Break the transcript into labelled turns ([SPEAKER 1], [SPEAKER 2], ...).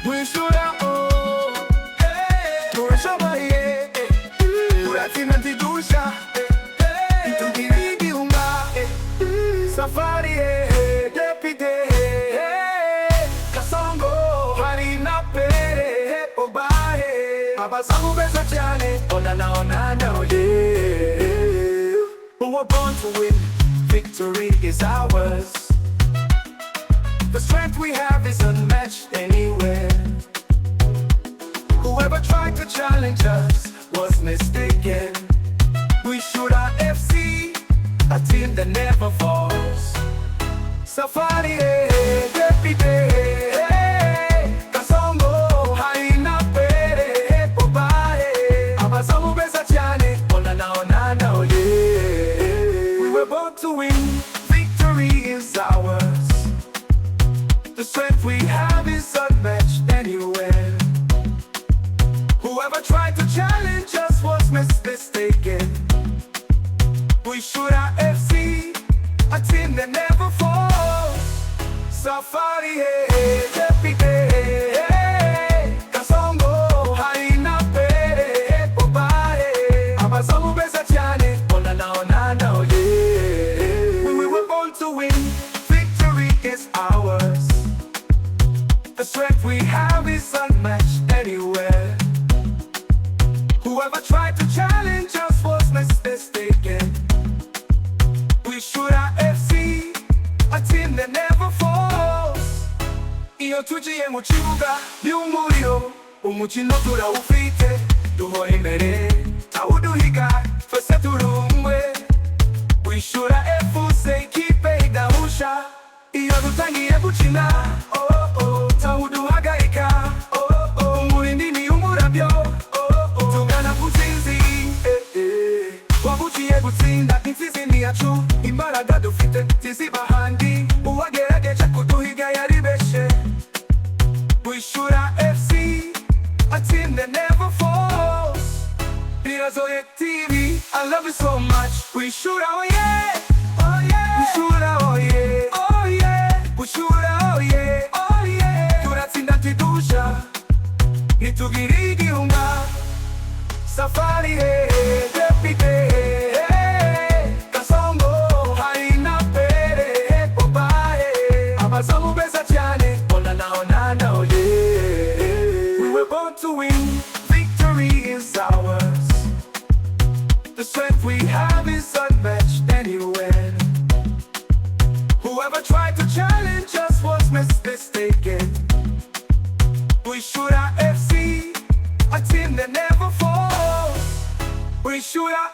[SPEAKER 1] Bwishyura turashoboye turatsinda ntidusha itugira igihunga safari depite Kasongo hari na pere obahe abazamu beza cyane onana we were born to win, victory is ours. The strength we have is unmatched anywhere. Whoever tried to challenge us was mistaken. Bwishyura FC, a team that never falls. Safari depite Kasongo hari na pere obahe abazamu beza cyane onana we were born to win, victory is ours. The strength we have is unmatched anywhere. Whoever tried to challenge us was mistaken. Bwishyura FC, a team that never falls. Safari depite Kasongo hari na pere obahe abazamu beza cyane onana we were born to win, victory is ours. The strength we have is unmatched anywhere. Whoever tried to challenge us was mistaken. Bwishyura FC, a team that never falls. Iyo tugiye mu kibuga y'umuriro umukino turawufite duhora imbere tawuduhiga twese turumwe. Bwishyura FC ikipe idahusha iyo dutangiye gukina tawuduhagarika umurindi ni umurabyo tugana ku ntsinzi wabuciye gutsinda intsinzi ni yacu imbaraga dufite tiziba handi uwagerageje kuduhiga yaribeshe. Bwishyura FC, a team that never falls. Birazoye TV, I love you so much. Bwishyura oh yeah, oh yeah. Bwishyura oh yeah, oh yeah. Bwishyura oh yeah, oh yeah. Turatsinda ntidusha itugira igihunga safari depite Kasongo hari na pere obahe abazamu beza cyane onana we were born to win, victory is ours. The strength we have is unmatched anywhere. Whoever tried to challenge us was mistaken. Bwishyura FC, a team that never falls. Bwishyura